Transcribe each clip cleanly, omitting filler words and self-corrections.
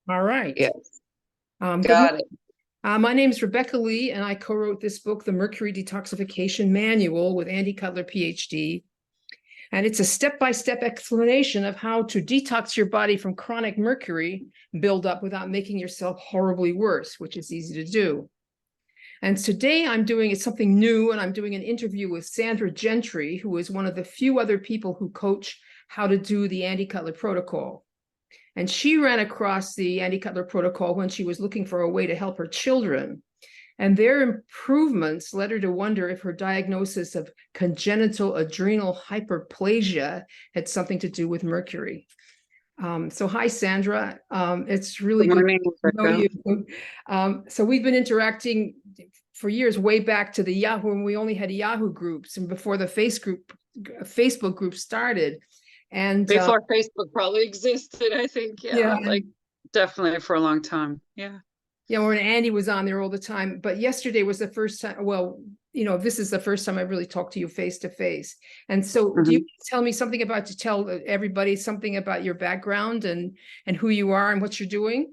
All right. Yes. Good Got morning. it. My name is Rebecca Lee, and I co-wrote this book, The Mercury Detoxification Manual, with Andy Cutler, PhD. And it's a step-by-step explanation of how to detox your body from chronic mercury buildup without making yourself horribly worse, which is easy to do. And today I'm doing something new, and I'm doing an interview with Sandra Gentry, who is one of the few other people who coach how to do the Andy Cutler protocol. And she ran across the Andy Cutler protocol when she was looking for a way to help her children. And their improvements led her to wonder if her diagnosis of congenital adrenal hyperplasia had something to do with mercury. So hi, Sandra. It's really Good good morning, to know Rebecca. you. So we've been interacting for years, way back to the Yahoo, when we only had Yahoo groups and before the Facebook group started. And Before Facebook probably existed, I think. yeah, Like definitely for a long time. Yeah. yeah, when Andy was on there all the time. But yesterday was the first time. Well, this is the first time I really talked to you face to face. And so, do you tell me something to tell everybody something about your background and who you are and what you're doing?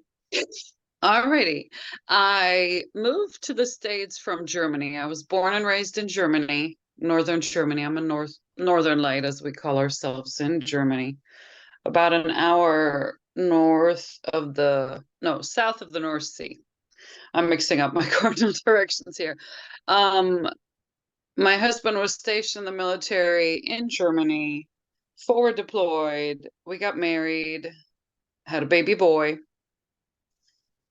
Alrighty. I moved to the States from Germany. I was born and raised in Germany, northern Germany. I'm a northern light, as we call ourselves in Germany. About an hour south of the North Sea. I'm mixing up my cardinal directions here. My husband was stationed in the military in Germany, forward deployed. We got married, had a baby boy.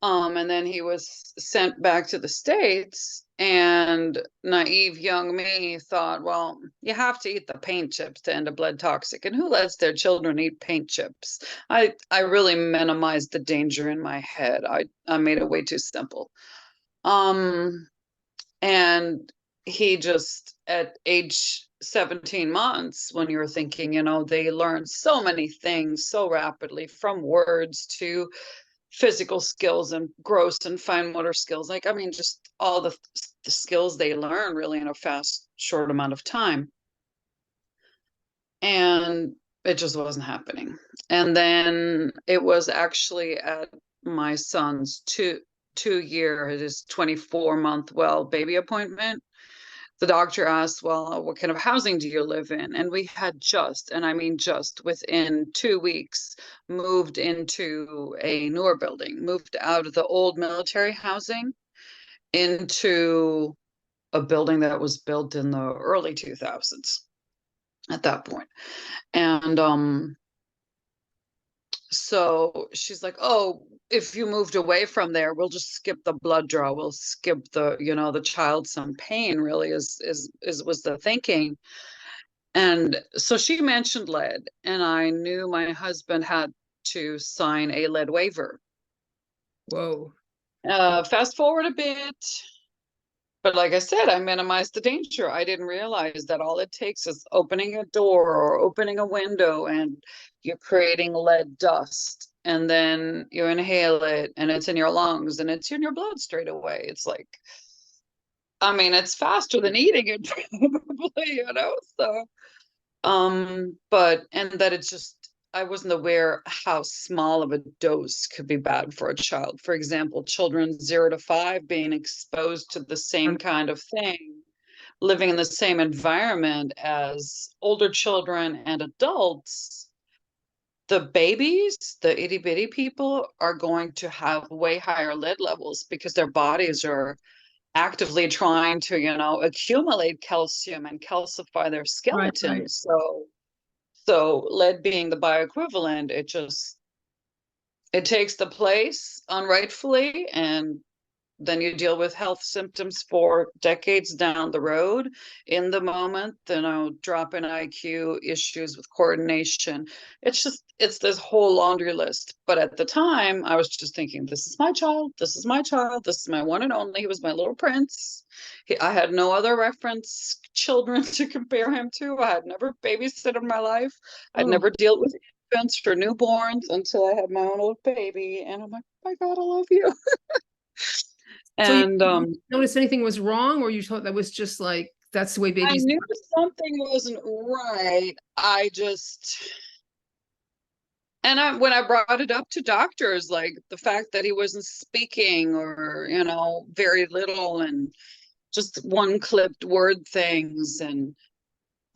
And then he was sent back to the States, and naive young me thought, well, you have to eat the paint chips to end a blood toxic. And who lets their children eat paint chips? I really minimized the danger in my head. I made it way too simple. And he just, at age 17 months, when you're thinking, they learn so many things so rapidly, from words to physical skills and gross and fine motor skills. Just all the skills they learn really in a fast, short amount of time. And it just wasn't happening. And then it was actually at my son's two-year, his 24-month baby appointment. The doctor asked, well, what kind of housing do you live in? And we had just within 2 weeks, moved into a newer building, moved out of the old military housing into a building that was built in the early 2000s at that point. And so she's like, oh, if you moved away from there, we'll just skip the blood draw. We'll skip the child some pain, really was the thinking. And so she mentioned lead, and I knew my husband had to sign a lead waiver. Whoa. Fast forward a bit. But like I said, I minimized the danger. I didn't realize that all it takes is opening a door or opening a window, and you're creating lead dust. And then you inhale it, and it's in your lungs, and it's in your blood straight away. It's like, it's faster than eating it, probably, So, and that it's just, I wasn't aware how small of a dose could be bad for a child. For example, children 0 to 5 being exposed to the same kind of thing, living in the same environment as older children and adults. The babies, the itty bitty people, are going to have way higher lead levels because their bodies are actively trying to, accumulate calcium and calcify their skeletons. Right. So lead being the bioequivalent, it takes the place unrightfully, and then you deal with health symptoms for decades down the road. In the moment, drop in IQ, issues with coordination. It's this whole laundry list. But at the time, I was just thinking, this is my child. This is my child. This is my one and only. He was my little prince. I had no other reference children to compare him to. I had never babysat in my life. I'd never dealt with infants or newborns until I had my own little baby. And I'm like, oh my God, I love you. So And you notice anything was wrong, or you thought that was just like, that's the way I babies? knew something wasn't right. And when I brought it up to doctors, like the fact that he wasn't speaking, or, very little, and just one clipped word things. And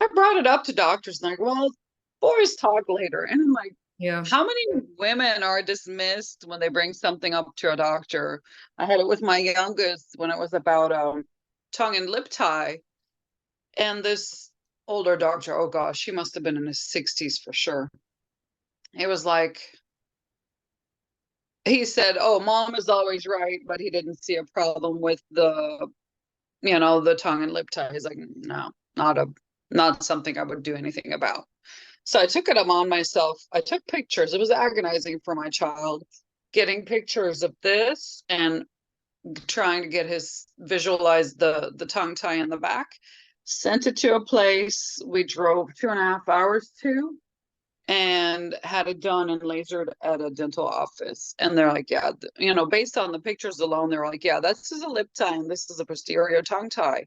I brought it up to doctors, and like, well, boys talk later. And I'm like, Yeah. how many women are dismissed when they bring something up to a doctor? I had it with my youngest when it was about tongue and lip tie. And this older doctor, oh gosh, he must have been in his 60s for sure. It was like, he said, oh, mom is always right, but he didn't see a problem with the tongue and lip tie. He's like, no, not something I would do anything about. So I took it upon myself. I took pictures. It was agonizing for my child, getting pictures of this and trying to get his visualize the tongue tie in the back. Sent it to a place we drove 2.5 hours to, and had it done and lasered at a dental office. And they're like, yeah, based on the pictures alone, they're like, yeah, this is a lip tie and this is a posterior tongue tie.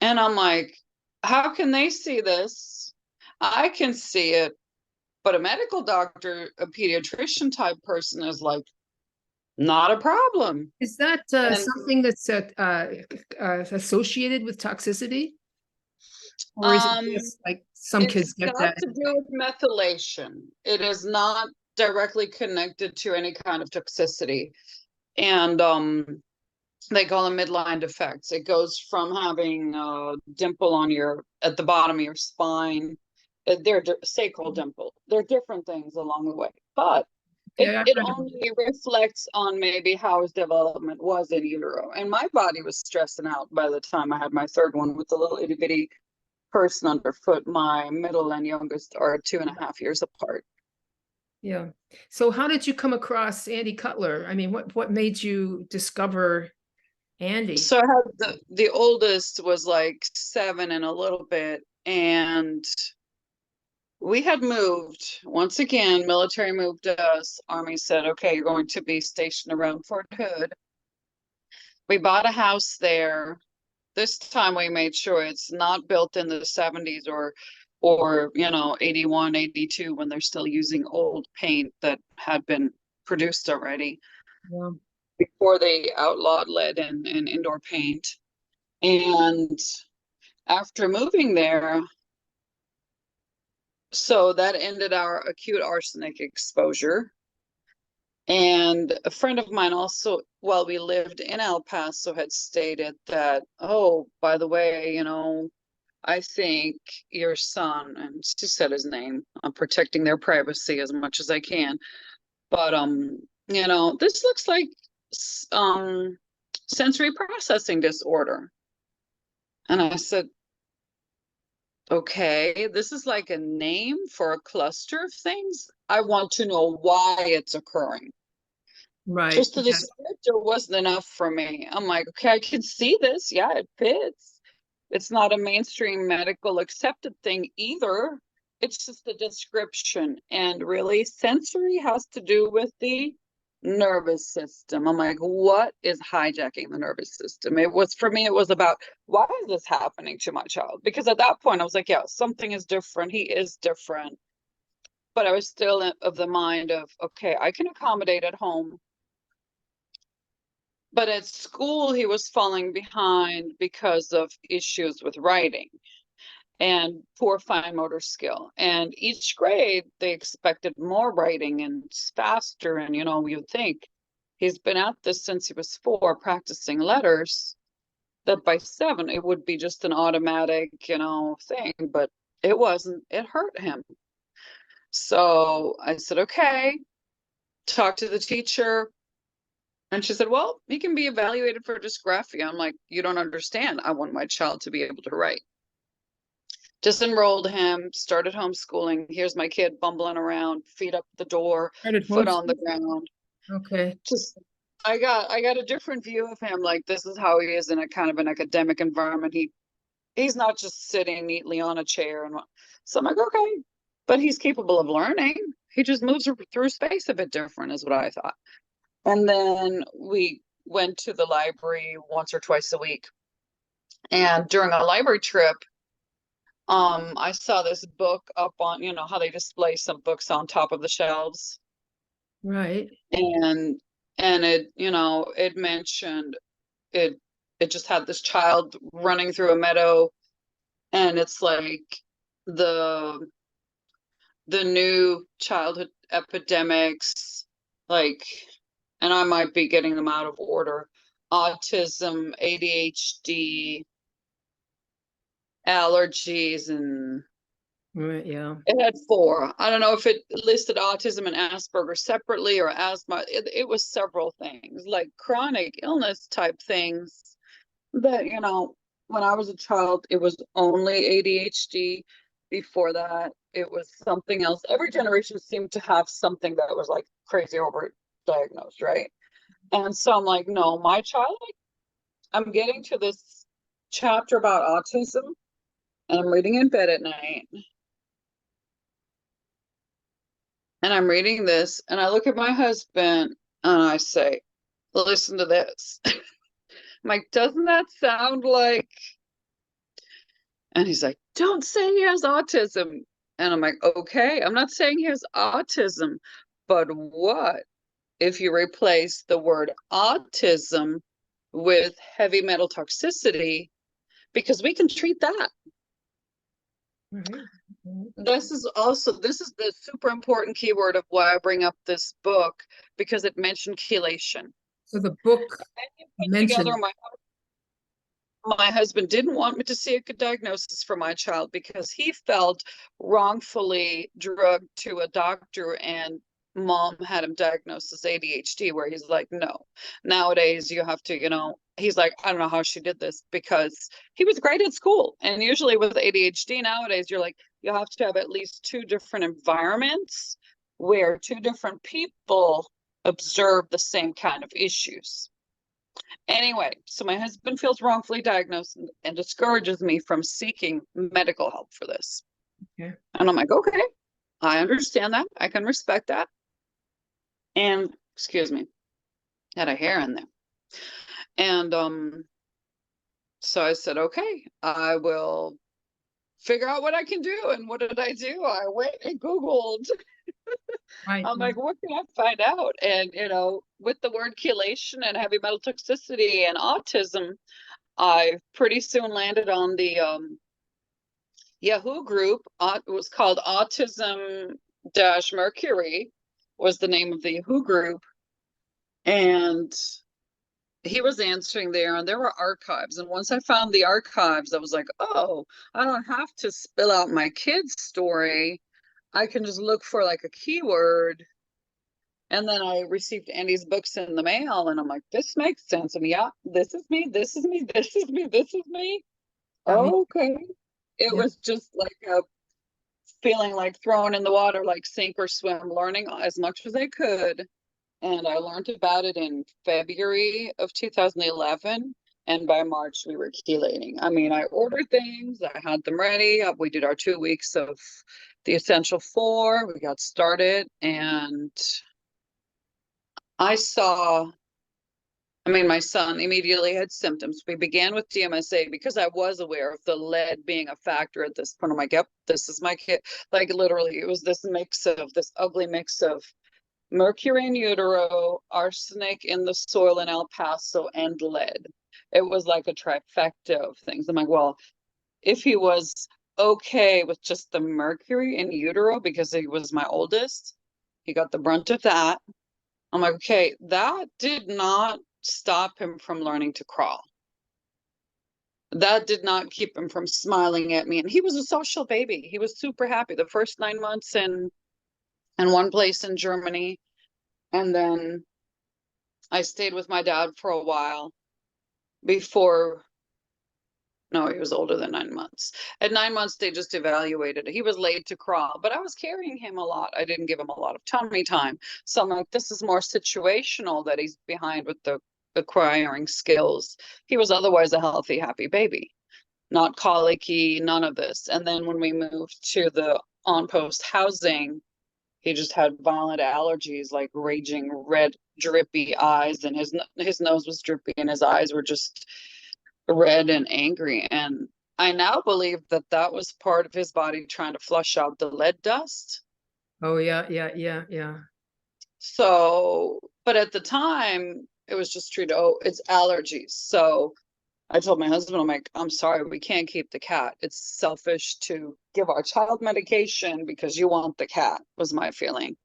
And I'm like, how can they see this? I can see it, but a medical doctor, a pediatrician type person is like, not a problem. Is that And something that's associated with toxicity? Or is it just like some it's kids get got that? to do with methylation. It is not directly connected to any kind of toxicity. And they call them midline defects. It goes from having a dimple at the bottom of your spine. They're sacral dimple. They're different things along the way, but Yeah, it only reflects on maybe how his development was in utero. And my body was stressing out by the time I had my third one with the little itty bitty person underfoot. My middle and youngest are 2.5 years apart. yeah. So how did you come across Andy Cutler? I mean, what made you discover Andy? So I had the oldest was like 7 and a little bit, and we had moved once again. Military moved us. Army said, "Okay, you're going to be stationed around Fort Hood." We bought a house there. This time we made sure it's not built in the 70s or 81, 82, when they're still using old paint that had been produced already Yeah. before they outlawed lead and indoor paint. And after moving there, so that ended our acute arsenic exposure. And a friend of mine also, while we lived in El Paso, had stated that, oh, by the way, I think your son, and she said his name, I'm protecting their privacy as much as I can. But this looks like sensory processing disorder. And I said, okay, this is like a name for a cluster of things. I want to know why it's occurring. Right. Just the Yes. descriptor wasn't enough for me. I'm like, okay, I can see this. Yeah, it fits. It's not a mainstream medical accepted thing either. It's just a description. And really, sensory has to do with the nervous system. I'm like, what is hijacking the nervous system? It was, for me, it was about, why is this happening to my child? Because at that point, I was like, yeah, something is different. He is different. But I was still of the mind of, okay, I can accommodate at home. But at school, he was falling behind because of issues with writing and poor fine motor skill. And each grade, they expected more writing and faster. And, you'd think he's been at this since he was 4, practicing letters, that by 7, it would be just an automatic, thing. But it wasn't. It hurt him. So I said, okay, talk to the teacher. And she said, well, he can be evaluated for dysgraphia. I'm like, you don't understand. I want my child to be able to write. Just enrolled him, started homeschooling. Here's my kid bumbling around, feet up the door, foot on the ground. Okay. Just I got a different view of him. Like, this is how he is in a kind of an academic environment. He's not just sitting neatly on a chair. And so I'm like, okay, but he's capable of learning. He just moves through space a bit different, is what I thought. And then we went to the library once or twice a week. And during a library trip, I saw this book up on, you know, how they display some books on top of the shelves. Right. And it, you know, it mentioned it it just had this child running through a meadow, and it's like the new childhood epidemics, like, and I might be getting them out of order: autism, ADHD, allergies, and Right. Yeah. it had four. I don't know if it listed autism and Asperger's separately or asthma. It was several things, like chronic illness type things that, you know, when I was a child, it was only ADHD. Before that, it was something else. Every generation seemed to have something that was like crazy over diagnosed, right? And so I'm like, no, my child, I'm getting to this chapter about autism, and I'm reading in bed at night. And I'm reading this, and I look at my husband and I say, listen to this. I'm like, doesn't that sound like? And he's like, don't say he has autism. And I'm like, okay, I'm not saying he has autism, but what if you replace the word autism with heavy metal toxicity? Because we can treat that. Right. This is the super important keyword of why I bring up this book, because it mentioned chelation. So the book Together, mentioned. my husband didn't want me to see a good diagnosis for my child because he felt wrongfully drugged to a doctor, and mom had him diagnosed as ADHD, where he's like, no, nowadays you have to, you know, he's like, I don't know how she did this, because he was great at school. And usually with ADHD nowadays, you're like, you have to have at least two different environments where two different people observe the same kind of issues. Anyway, so my husband feels wrongfully diagnosed and discourages me from seeking medical help for this. Okay. And I'm like, okay, I understand that. I can respect that. And excuse me, had a hair in there. And so I said, okay, I will figure out what I can do. And what did I do? I went and Googled. Right. I'm like, what can I find out? And, you know, with the word chelation and heavy metal toxicity and autism, I pretty soon landed on the Yahoo group. It was called Autism Dash Mercury was the name of the Yahoo group. And he was answering there, and there were archives. And once I found the archives, I was like, oh, I don't have to spill out my kid's story. I can just look for like a keyword. And then I received Andy's books in the mail, and I'm like, this makes sense. And yeah, this is me, this is me, this is me, this is me. Got me. Okay. It Yeah. was just like a feeling like thrown in the water, like sink or swim, learning as much as I could. And I learned about it in February of 2011. And by March, we were chelating. I mean, I ordered things, I had them ready. We did our 2 weeks of the essential four. We got started, and I mean, my son immediately had symptoms. We began with DMSA because I was aware of the lead being a factor at this point. I'm like, yep, this is my kid. Like literally, it was this ugly mix of mercury in utero, arsenic in the soil in El Paso, and lead. It was like a trifecta of things. I'm like, well, if he was okay with just the mercury in utero because he was my oldest, he got the brunt of that. I'm like, okay, that did not stop him from learning to crawl. That did not keep him from smiling at me. And he was a social baby. He was super happy the first 9 months in one place in Germany. And then I stayed with my dad for a while before. No, he was older than 9 months. At 9 months, they just evaluated. He was late to crawl, but I was carrying him a lot. I didn't give him a lot of tummy time. So I'm like, this is more situational that he's behind with the acquiring skills. He was otherwise a healthy, happy baby, not colicky, none of this. And then when we moved to the on-post housing, he just had violent allergies, like raging red, drippy eyes, and his nose was drippy, and his eyes were just red and angry. And I now believe that that was part of his body trying to flush out the lead dust. Oh, yeah, yeah, yeah, yeah. So, but at the time, it was just treated, oh, it's allergies. So I told my husband, I'm like, I'm sorry, we can't keep the cat. It's selfish to give our child medication because you want the cat, was my feeling.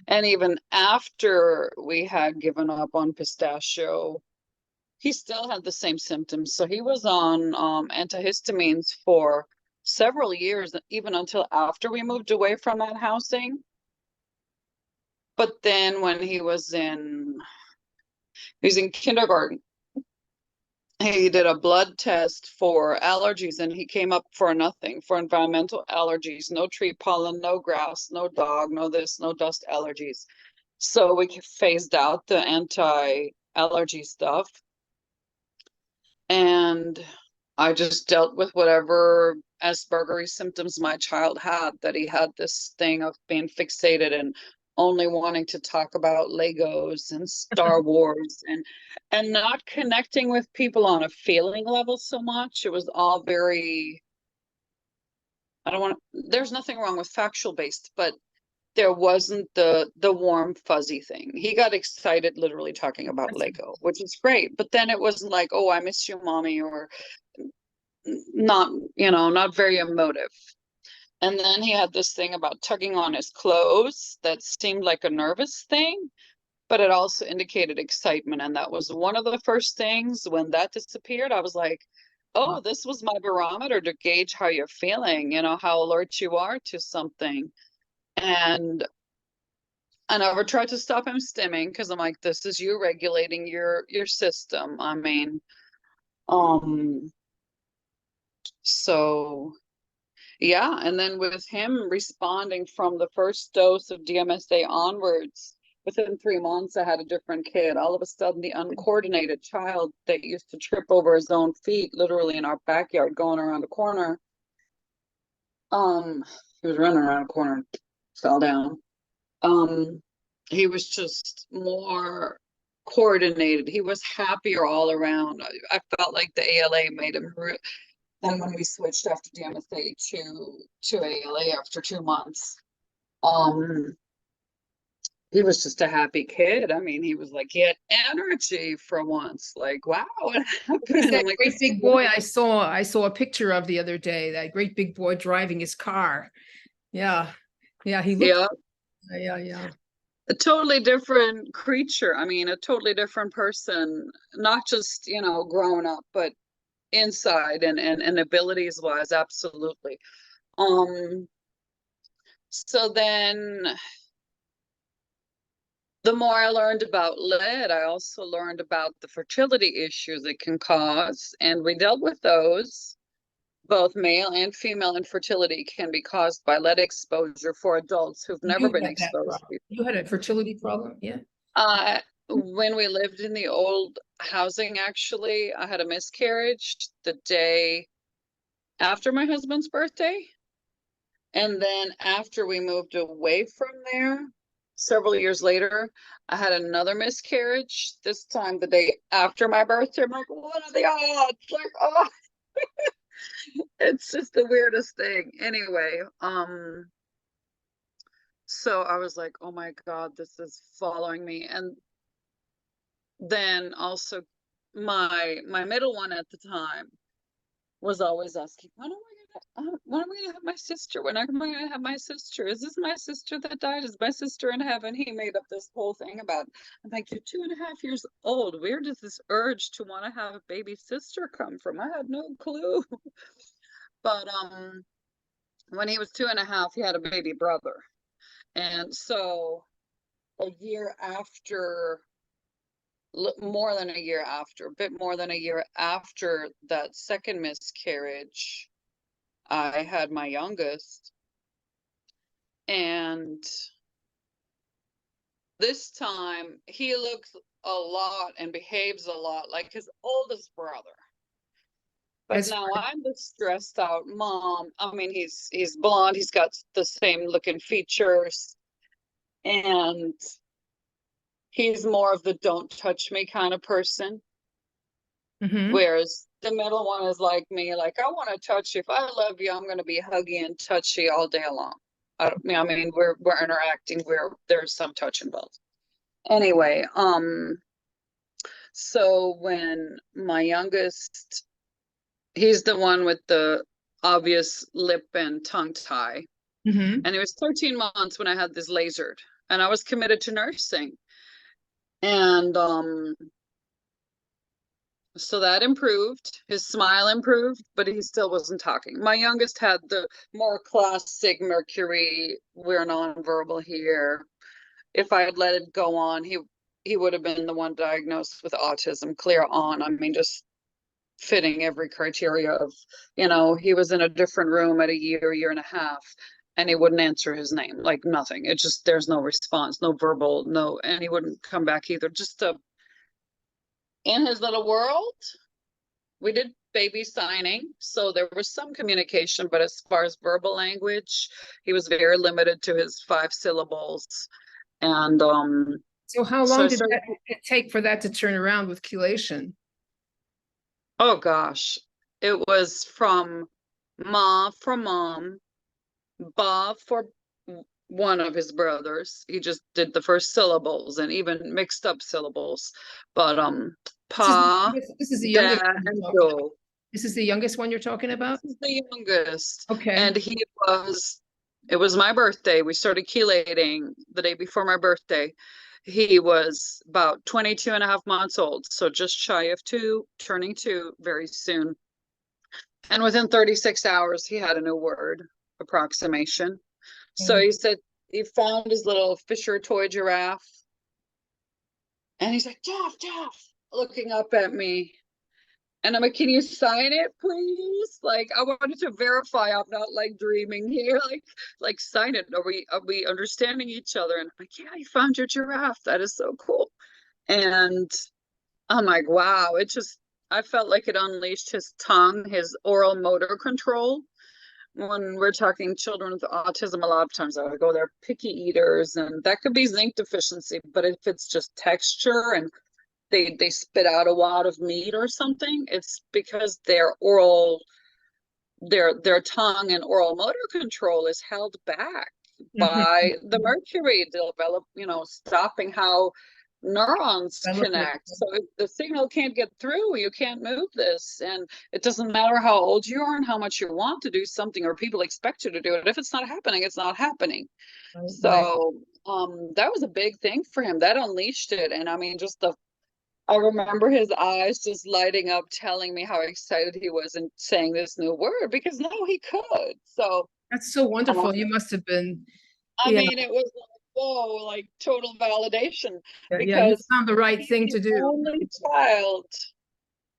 And even after we had given up on pistachio, he still had the same symptoms. So he was on antihistamines for several years, even until after we moved away from that housing. But then when he was in kindergarten, he did a blood test for allergies and he came up for nothing, for environmental allergies, no tree pollen, no grass, no dog, no this, no dust allergies. So we phased out the anti-allergy stuff. And I just dealt with whatever Asperger's symptoms my child had, that he had this thing of being fixated and only wanting to talk about Legos and Star Wars and not connecting with people on a feeling level so much. It was all very, I don't want to, there's nothing wrong with factual based, but there wasn't the warm fuzzy thing. He got excited literally talking about Lego, which is great, but then it wasn't like, oh, I miss you, mommy, or not, not very emotive. And then he had this thing about tugging on his clothes that seemed like a nervous thing, but it also indicated excitement. And that was one of the first things. When that disappeared, I was like, oh, this was my barometer to gauge how you're feeling, how alert you are to something. And I never tried to stop him stimming because I'm like, this is you regulating your system. I mean, so yeah. And then with him responding from the first dose of DMSA onwards, within 3 months, I had a different kid. All of a sudden, the uncoordinated child that used to trip over his own feet, literally in our backyard, going around a corner. He was running around a corner and fell down. He was just more coordinated. He was happier all around. I felt like the ALA made him. Then when we switched after DMSA to ALA after 2 months, he was just a happy kid. I mean, he was like, he had energy for once. Like, wow, what happened? That I'm like, great big boy I saw a picture of the other day, that great big boy driving his car. Yeah. Yeah, he looked, yeah, yeah. a totally different creature. I mean, a totally different person, not just, growing up, but inside and abilities wise, absolutely. So then the more I learned about lead, I also learned about the fertility issues it can cause, and we dealt with those. Both male and female infertility can be caused by lead exposure for adults who've never You been had that exposed problem. You had a fertility problem, yeah. When we lived in the old housing, actually, I had a miscarriage the day after my husband's birthday. And then after we moved away from there, several years later, I had another miscarriage, this time the day after my birthday. I'm like, what are the odds? Like, oh, it's just the weirdest thing. Anyway, so I was like, oh my God, this is following me. And then also my middle one at the time was always asking, when am I gonna have my sister? When am I gonna have my sister? Is this my sister that died? Is my sister in heaven? He made up this whole thing about, I'm like, you're 2.5 years old. Where does this urge to want to have a baby sister come from? I had no clue. But when he was 2.5, he had a baby brother. And so a year after, more than a year after, a bit more than a year after that second miscarriage, I had my youngest. And this time he looks a lot and behaves a lot like his oldest brother. But now I'm the stressed out mom. I mean, he's blonde, he's got the same looking features, and he's more of the don't touch me kind of person. Mm-hmm. Whereas The middle one is like me, like, I want to touch you. If I love you, I'm going to be huggy and touchy all day long. I mean, we're interacting, there's some touch involved. Anyway, so when my youngest, he's the one with the obvious lip and tongue tie. Mm-hmm. And it was 13 months when I had this lasered, and I was committed to nursing. And so that improved. His smile improved, but he still wasn't talking. My youngest had the more classic Mercury, we're nonverbal here. If I had let it go on, he would have been the one diagnosed with autism clear on. I mean, just fitting every criteria of, he was in a different room at a year and a half, and he wouldn't answer his name, like nothing. It just, there's no response, no verbal, no, and he wouldn't come back either. Just in his little world. We did baby signing, so there was some communication, but as far as verbal language, he was very limited to his 5 syllables. And So how so long did it take for that to turn around with chelation? oh gosh, it was from ma for mom, ba for one of his brothers. He just did the first syllables and even mixed up syllables. But pa, This is the da, youngest. and do. This is the youngest one you're talking about? This is the youngest. Okay. And it was my birthday. We started chelating the day before my birthday. He was about 22 and a half months old. So just shy of 2, turning 2 very soon. And within 36 hours, he had a new word approximation. So he said he found his little Fisher toy giraffe. And he's like, Jeff, looking up at me. And I'm like, can you sign it, please? Like, I wanted to verify I'm not like dreaming here. Like sign it. Are we understanding each other? And I'm like, yeah, you found your giraffe. That is so cool. And I'm like, wow, I felt like it unleashed his tongue, his oral motor control. When we're talking children with autism, a lot of times I would go, they're picky eaters, and that could be zinc deficiency. But if it's just texture and they spit out a wad of meat or something, it's because their tongue and oral motor control is held back by the mercury develop, stopping how neurons connect. So if the signal can't get through, you can't move this. And it doesn't matter how old you are and how much you want to do something or people expect you to do it. If it's not happening, it's not happening. So that was a big thing for him. That unleashed it. And I mean, I remember his eyes just lighting up, telling me how excited he was in saying this new word, because now he could. So that's so wonderful. You must have been. I mean, it was like, whoa, like total validation. Yeah, you found the right thing to do. Only child.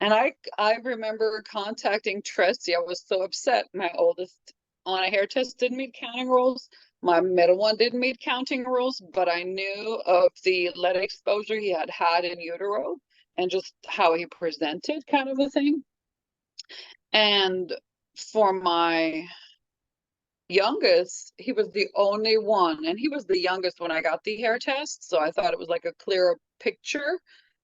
And I remember contacting Tracy. I was so upset. My oldest on a hair test didn't meet counting rules. My middle one didn't meet counting rules, but I knew of the lead exposure he had in utero and just how he presented, kind of a thing. And for my youngest, he was the only one, and he was the youngest when I got the hair test. So I thought it was like a clearer picture.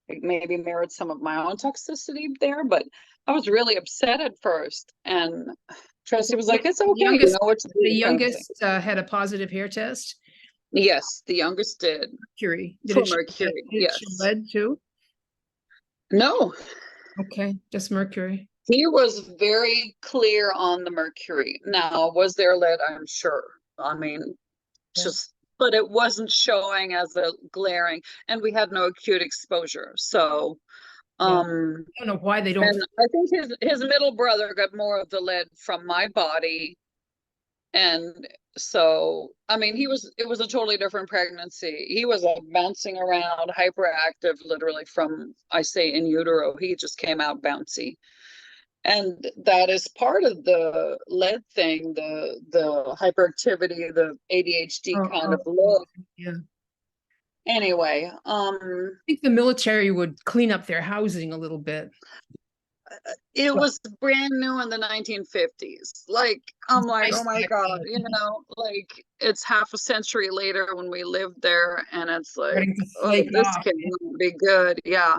It maybe mirrored some of my own toxicity there, but I was really upset at first. And Tracy was like, it's okay. You know what to do. The youngest had a positive hair test? Yes, the youngest did. Mercury. Mercury, yes. Lead too? No. Okay, just mercury. He was very clear on the mercury. Now, was there lead? I'm sure. I mean, but it wasn't showing as a glaring, and we had no acute exposure. So I don't know why they don't. And I think his middle brother got more of the lead from my body. And so, I mean, it was a totally different pregnancy. He was bouncing around, hyperactive, literally from, I say in utero, he just came out bouncy. And that is part of the lead thing, the hyperactivity, the ADHD kind of look. Yeah. Anyway, I think the military would clean up their housing a little bit. it was brand new in the 1950s. Like, I'm like, oh Nice my back God, then. you know, like it's half a century later when we lived there, and it's like, Starting to oh, flake this off. cannot be good. Yeah.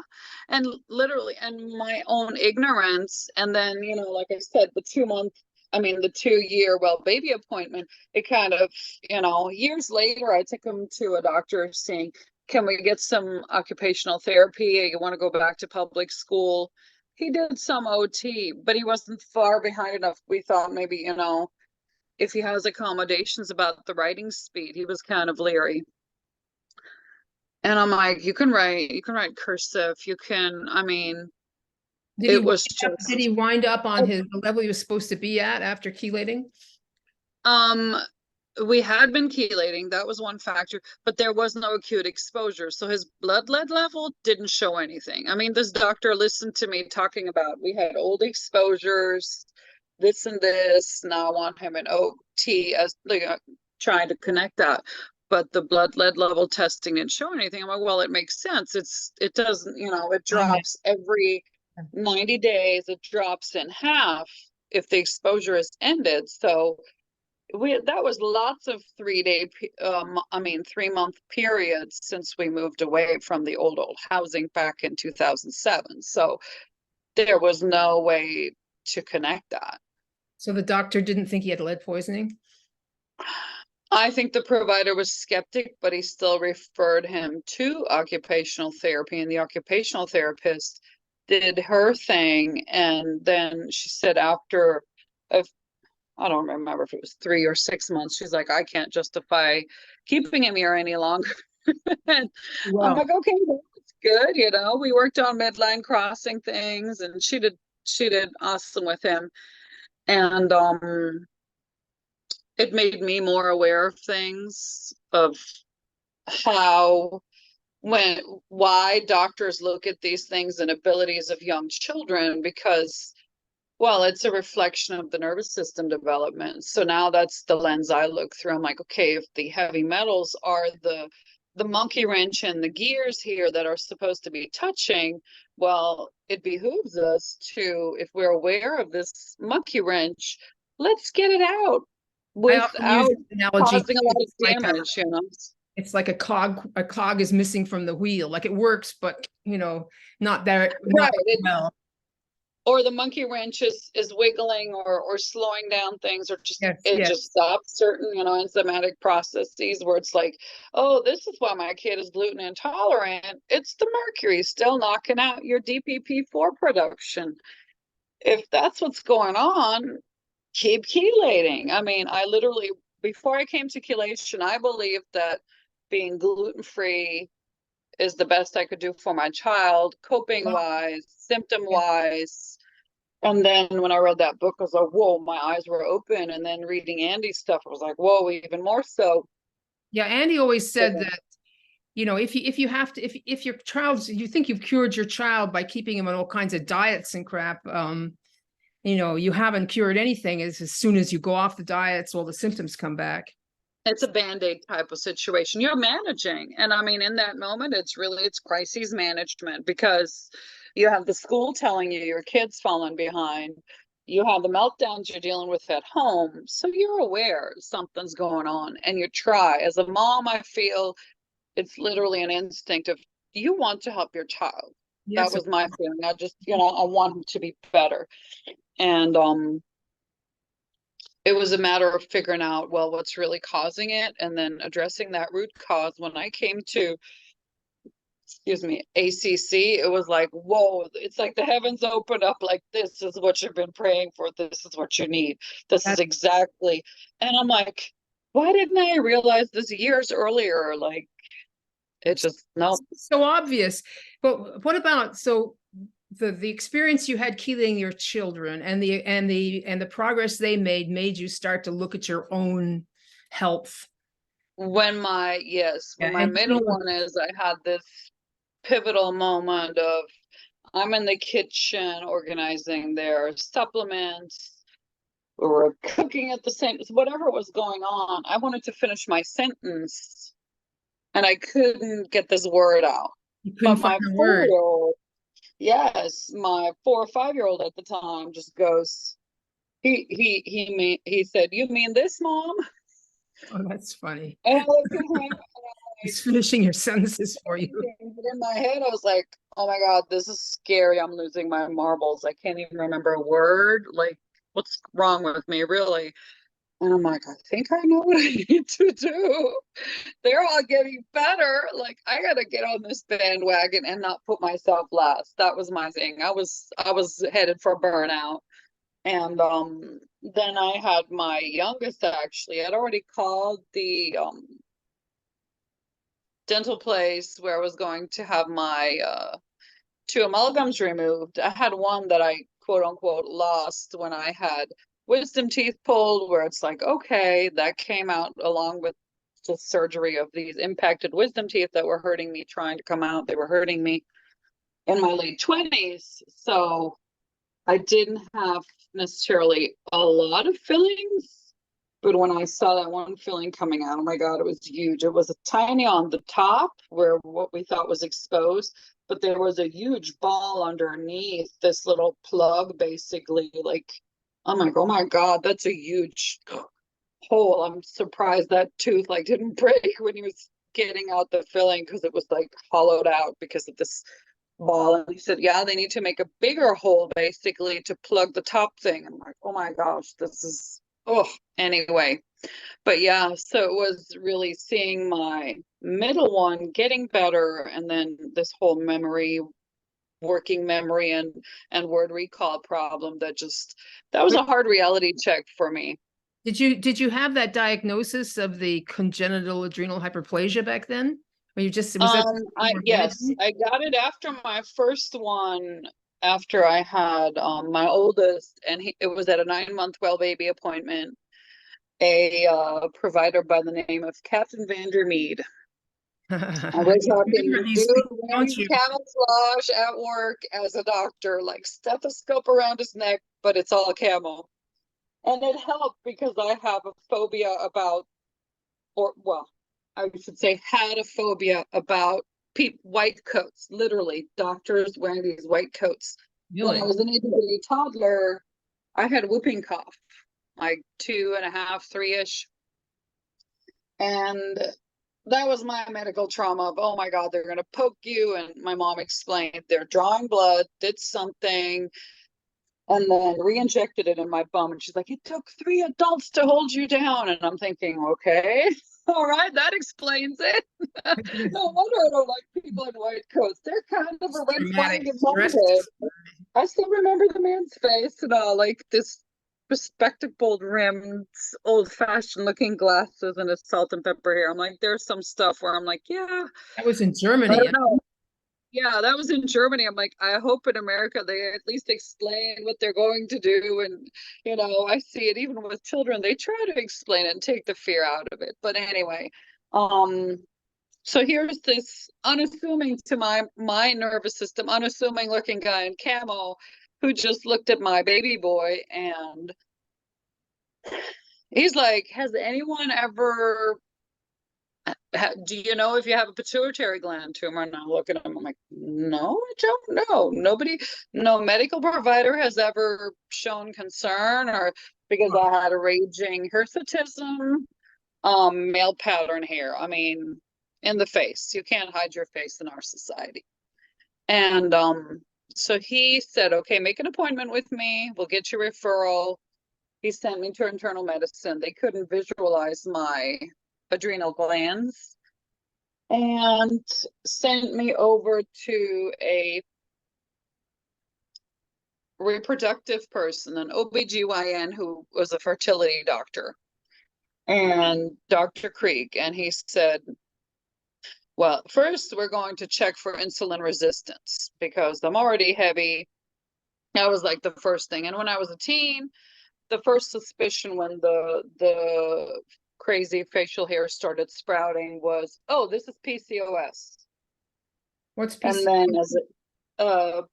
And literally, and my own ignorance. And then, you know, like I said, the 2 year well baby appointment, it kind of, you know, years later, I took him to a doctor saying, can we get some occupational therapy? You want to go back to public school? He did some OT, but he wasn't far behind enough. We thought maybe, you know, if he has accommodations about the writing speed, he was kind of leery. And I'm like, you can write cursive, it was Did just, he wind up on the level he was supposed to be at after chelating? um, we had been chelating, that was one factor, but there was no acute exposure. So his blood lead level didn't show anything. I mean, this doctor listened to me talking about we had old exposures, this and this. Now I want him in OT as like trying to connect that. But the blood lead level testing didn't show anything. I'm like, well, it makes sense. It doesn't, you know, it drops every 90 days, it drops in half if the exposure is ended. So that was lots of 3-month periods since we moved away from the old housing back in 2007. So there was no way to connect that. So the doctor didn't think he had lead poisoning? I think the provider was skeptic, but he still referred him to occupational therapy, and the occupational therapist did her thing. And then she said after a I don't remember if it was 3 or 6 months. She's like, I can't justify keeping him here any longer. And I'm Wow. like, okay, well, that's good. You know, we worked on midline crossing things, and she did awesome with him. And it made me more aware of things, of how why doctors look at these things and abilities of young children, because well, it's a reflection of the nervous system development. So now that's the lens I look through. I'm like, okay, if the heavy metals are the monkey wrench and the gears here that are supposed to be touching, well, it behooves us to, if we're aware of this monkey wrench, let's get it out I often use without this analogy. causing a lot of It's like damage, you know. it's like a cog is missing from the wheel. Like it works, but not there, not Right. well. Or the monkey wrench is wiggling or slowing down things, or just Yes, it yes. just stops certain, you know, enzymatic processes where it's like, oh, this is why my kid is gluten intolerant. It's the mercury still knocking out your DPP4 production. If that's what's going on, keep chelating. I mean, I literally, before I came to chelation, I believed that being gluten-free is the best I could do for my child, coping Well, wise, symptom wise. And then when I read that book, I was like, whoa, my eyes were open. And then reading Andy's stuff, I was like, whoa, even more so. yeah, Andy always said So, that, if you have to, if your child, you think you've cured your child by keeping him on all kinds of diets and crap, you haven't cured anything. As soon as you go off the diets, all the symptoms come back. it's a band-aid type of situation. You're managing. And I mean, in that moment, it's crisis management, because you have the school telling you your kid's falling behind. You have the meltdowns you're dealing with at home. So you're aware something's going on, and you try. As a mom, I feel it's literally an instinct of you want to help your child. That Yes. was my feeling. I just, I want him to be better. And it was a matter of figuring out, well, what's really causing it, and then addressing that root cause. When I came to, excuse me, ACC, it was like, whoa, it's like the heavens opened up, like, this is what you've been praying for. This is what you need. This is exactly. And I'm like, why didn't I realize this years earlier? Like, it just, no. So obvious. But what about, the experience you had chelating your children and the progress they made you start to look at your own health? When my middle one is, I had this pivotal moment of, I'm in the kitchen organizing their supplements, or cooking at the same, whatever was going on. I wanted to finish my sentence and I couldn't get this word out. You But couldn't find my a word. 4-year-old, Yes, my 4 or 5 year old at the time just goes, he said, "You mean this, Mom?" Oh, that's funny. And I looked at him, He's finishing your sentences for you. but in my head, I was like, "Oh my God, this is scary. I'm losing my marbles. I can't even remember a word. Like, what's wrong with me, really?" And I'm like, "I think I know what I need to do. They're all getting better. Like, I gotta get on this bandwagon and not put myself last." That was my thing. I was headed for burnout. And then I had my youngest, actually. I'd already called the dental place where I was going to have my 2 amalgams removed. I had one that I quote unquote lost when I had wisdom teeth pulled, where it's like, okay, that came out along with the surgery of these impacted wisdom teeth that were hurting me, trying to come out. They were hurting me in my late 20s. So I didn't have necessarily a lot of fillings, but when I saw that one filling coming out, oh my God, it was huge. It was a tiny on the top where what we thought was exposed, but there was a huge ball underneath this little plug, basically. Like, I'm like, oh my God, that's a huge hole. I'm surprised that tooth like didn't break when he was getting out the filling, because it was like hollowed out because of this ball. And he said, yeah, they need to make a bigger hole basically to plug the top thing. I'm like, oh my gosh, this is, oh, anyway. But yeah, so it was really seeing my middle one getting better, and then this whole memory, working memory and word recall problem that was a hard reality check for me. Did you have that diagnosis of the congenital adrenal hyperplasia back then? Or you just was that you were Yes, managing? I got it after my first one, after I had my oldest, and it was at a 9-month well baby appointment. A provider by the name of Captain Vandermeed. And we're You talking remember the these dude things, don't wearing you? camouflage at work as a doctor, like stethoscope around his neck, but it's all camo. And it helped because I have a phobia about, or well, I should say, had a phobia about white coats. Literally, doctors wearing these white coats. When I Really? was an itty bitty toddler, I had whooping cough, like 2.5, 3-ish. And that was my medical trauma of, oh my God, they're going to poke you. And my mom explained they're drawing blood, did something, and then re-injected it in my bum. And she's like, it took 3 adults to hold you down. And I'm thinking, okay, all right, that explains it. No wonder I don't like people in white coats. They're kind of a red flag Traumatic in my stress. head. I still remember the man's face and all, like this bespectacled rimmed, old fashioned looking glasses and his salt and pepper hair. I'm like, there's some stuff where I'm like, yeah, That was in I Germany. don't know. Yeah, that was in Germany. I'm like, I hope in America they at least explain what they're going to do. And, I see it even with children. They try to explain it and take the fear out of it. But anyway, um, so here's this unassuming to my nervous system, unassuming looking guy in camo who just looked at my baby boy, and he's like, has anyone ever do you know if you have a pituitary gland tumor? And I look at him, I'm like, no, I don't know. Nobody, no medical provider has ever shown concern, or because I had a raging hirsutism, male pattern hair. I mean, in the face. You can't hide your face in our society. And so he said, okay, make an appointment with me. We'll get you referral. He sent me to internal medicine. They couldn't visualize my adrenal glands, and sent me over to a reproductive person, an OBGYN who was a fertility doctor, and Dr. Krieg. And he said, well, first we're going to check for insulin resistance because I'm already heavy. That was like the first thing. And when I was a teen, the first suspicion when the crazy facial hair started sprouting was, oh, this is PCOS. What's And PC? then as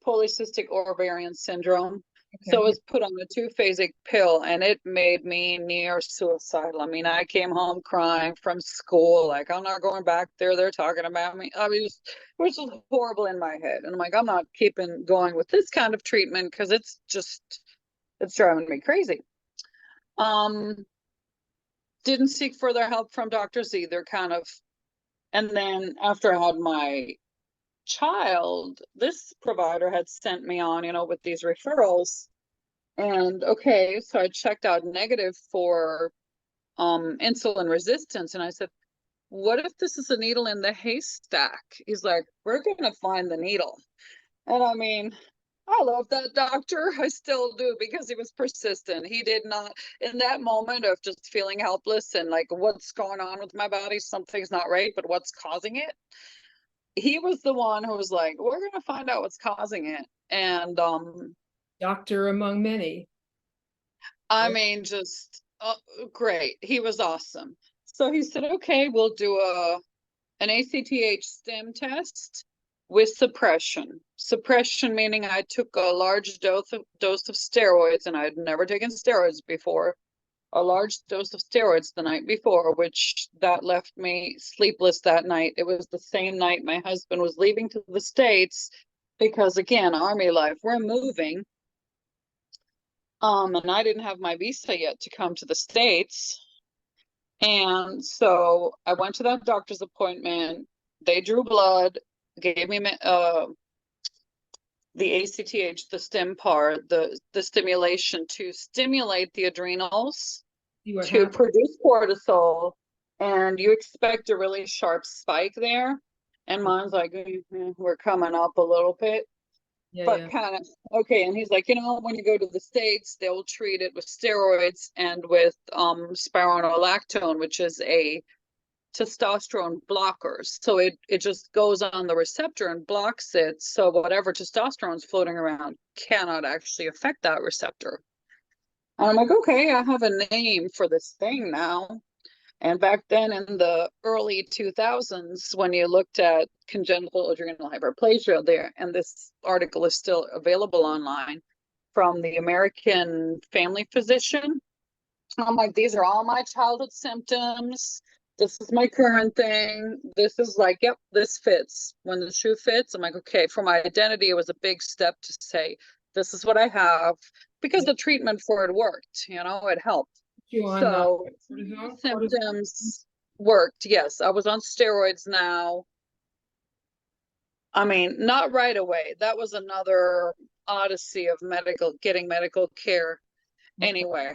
polycystic ovarian syndrome. So Okay. it was put on a two-phasic pill, and it made me near suicidal. I mean, I came home crying from school, like, I'm not going back there. They're talking about me. I mean, it was just horrible in my head. And I'm like, I'm not keeping going with this kind of treatment because it's driving me crazy. Um, didn't seek further help from doctors either, kind of. And then after I had my child, this provider had sent me on, with these referrals. And okay, so I checked out negative for insulin resistance. And I said, what if this is a needle in the haystack? He's like, we're gonna find the needle. And I mean, I love that doctor. I still do, because he was persistent. He did not, in that moment of just feeling helpless and like, what's going on with my body? Something's not right, but what's causing it? He was the one who was like, we're going to find out what's causing it. And Doctor among many. I Right? mean, just great. He was awesome. So he said, okay, we'll do an ACTH stim test with suppression. Suppression meaning I took a large dose of steroids, and I had never taken steroids before. A large dose of steroids the night before, which that left me sleepless that night. It was the same night my husband was leaving to the States because, again, Army life, we're moving. And I didn't have my visa yet to come to the States. And so I went to that doctor's appointment. They drew blood, gave me the ACTH, the stim part, the stimulation to stimulate the adrenals See what to happened. produce cortisol, and you expect a really sharp spike there. And mine's like, we're coming up a little bit, Yeah, but yeah. kind of okay. And he's like, when you go to the States, they'll treat it with steroids and with spironolactone, which is a testosterone blockers. So it just goes on the receptor and blocks it. So whatever testosterone's floating around cannot actually affect that receptor. And I'm like, okay, I have a name for this thing now. And back then in the early 2000s, when you looked at congenital adrenal hyperplasia there, and this article is still available online from the American family physician, I'm like, these are all my childhood symptoms. This is my current thing. This is like, yep, this fits. When the shoe fits, I'm like, okay, for my identity, it was a big step to say, this is what I have, because the treatment for it worked, it helped. You on So cortisone? Cortisone? symptoms worked. Yes, I was on steroids now. I mean, not right away. That was another odyssey of getting medical care Okay. anyway.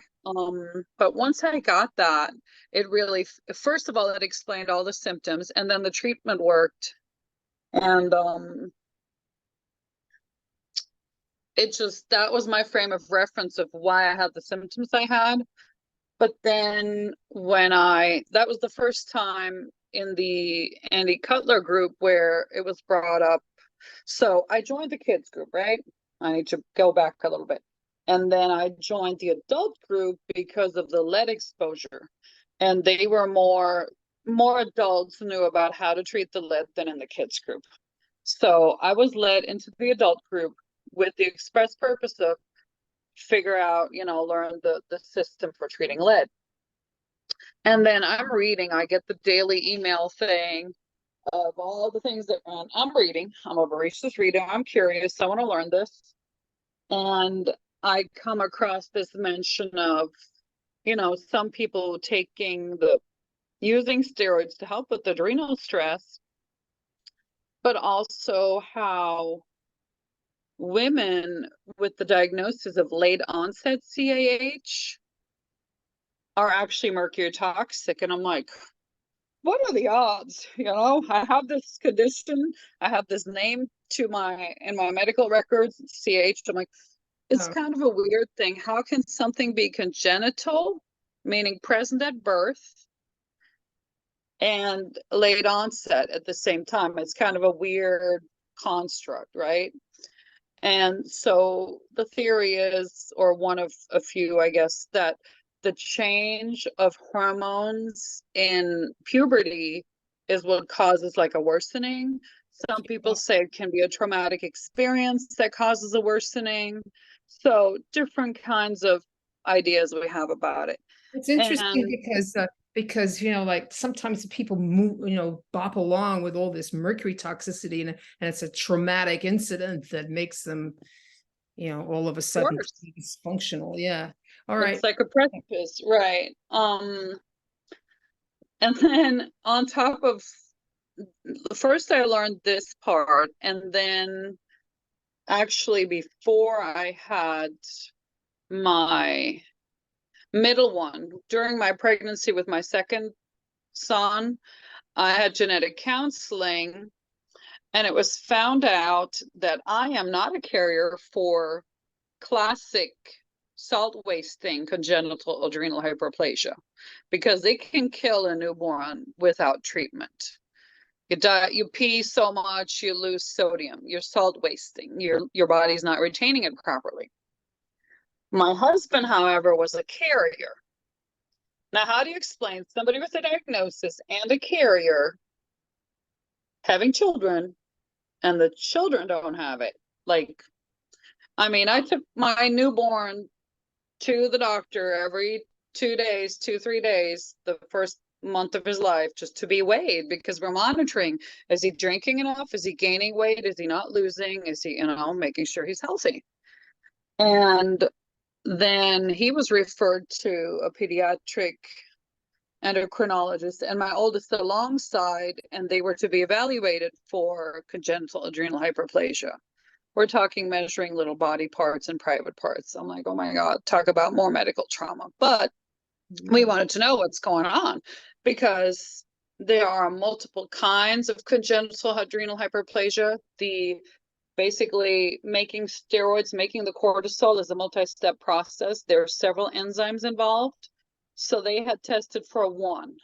But once I got that, it really, first of all, it explained all the symptoms, and then the treatment worked. And that was my frame of reference of why I had the symptoms I had. But then that was the first time in the Andy Cutler group where it was brought up. So I joined the kids group, right? I need to go back a little bit. And then I joined the adult group because of the lead exposure. And they were more adults knew about how to treat the lead than in the kids group. So I was led into the adult group with the express purpose of figure out, learn the system for treating lead. And then I get the daily email thing of all the things that I'm reading. I'm a voracious reader. I'm curious. I want to learn this. And I come across this mention of, some people using steroids to help with adrenal stress, but also how women with the diagnosis of late onset CAH are actually mercury toxic. And I'm like, what are the odds? I have this condition, I have this name in my medical records, CH. I'm like, it's Oh, kind of a weird thing. How can something be congenital, meaning present at birth, and late onset at the same time? It's kind of a weird construct, right? And so the theory is, or one of a few, I guess, that the change of hormones in puberty is what causes like a worsening. Some people say it can be a traumatic experience that causes a worsening. So different kinds of ideas we have about it. It's interesting And because like sometimes people move, bop along with all this mercury toxicity, and it's a traumatic incident that makes them, all of a sudden course, dysfunctional. Yeah. All right. it's like a precipice, right? And then on top of, first I learned this part, and then actually before I had my middle one, during my pregnancy with my second son, I had genetic counseling, and it was found out that I am not a carrier for classic salt wasting congenital adrenal hyperplasia, because it can kill a newborn without treatment. You pee so much, you lose sodium, you're salt wasting, your body's not retaining it properly. My husband, however, was a carrier. Now, how do you explain somebody with a diagnosis and a carrier having children and the children don't have it? Like, I mean, I took my newborn to the doctor every 2 days, 3 days, the first month of his life, just to be weighed, because we're monitoring. Is he drinking enough? Is he gaining weight? Is he not losing? Is he, making sure he's healthy? And then he was referred to a pediatric endocrinologist and my oldest alongside, and they were to be evaluated for congenital adrenal hyperplasia. We're talking measuring little body parts and private parts. I'm like, oh my God, talk about more medical trauma. But we wanted to know what's going on, because there are multiple kinds of congenital adrenal hyperplasia. Basically making steroids, making the cortisol is a multi-step process. There are several enzymes involved. So they had tested for one,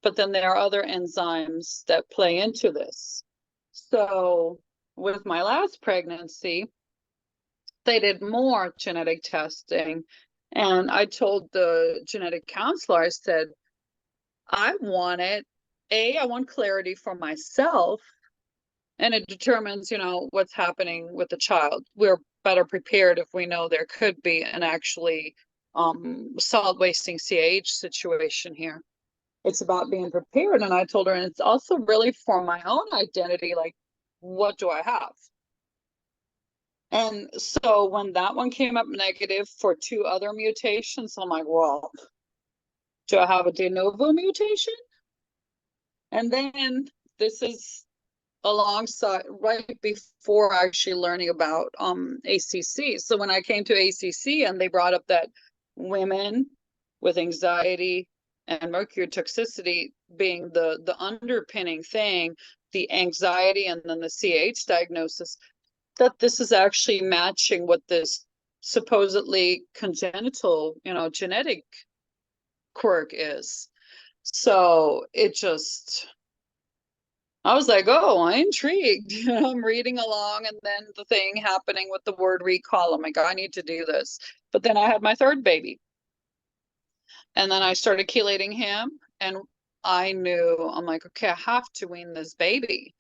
but then there are other enzymes that play into this. So with my last pregnancy, they did more genetic testing. And I told the genetic counselor, I said, I want clarity for myself, and it determines, what's happening with the child. We're better prepared if we know there could be an actually salt wasting CAH situation here. It's about being prepared. And I told her, and it's also really for my own identity, like, what do I have? And so when that one came up negative for 2 other mutations, I'm like, well, do I have a de novo mutation? And then this is alongside, right before actually learning about ACC. So when I came to ACC and they brought up that women with anxiety and mercury toxicity being the underpinning thing, the anxiety and then the CAH diagnosis, that this is actually matching what this supposedly congenital, genetic quirk is. So I was like, oh, I'm intrigued. I'm reading along, and then the thing happening with the word recall. I'm like, I need to do this. But then I had my third baby. And then I started chelating him, and I knew, I'm like, okay, I have to wean this baby.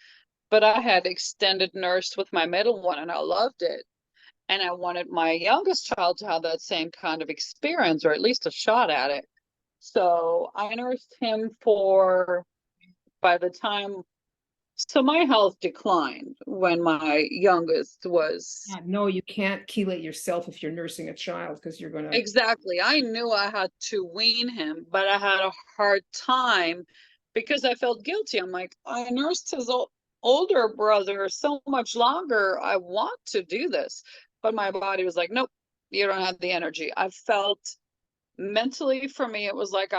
But I had extended nurse with my middle one, and I loved it. And I wanted my youngest child to have that same kind of experience, or at least a shot at it. So I nursed him so my health declined when my youngest was. No, you can't chelate yourself if you're nursing a child, because you're going to. Exactly. I knew I had to wean him, but I had a hard time because I felt guilty. I'm like, I nursed his older brother so much longer. I want to do this. But my body was like, nope, you don't have the energy. I felt mentally, for me, it was like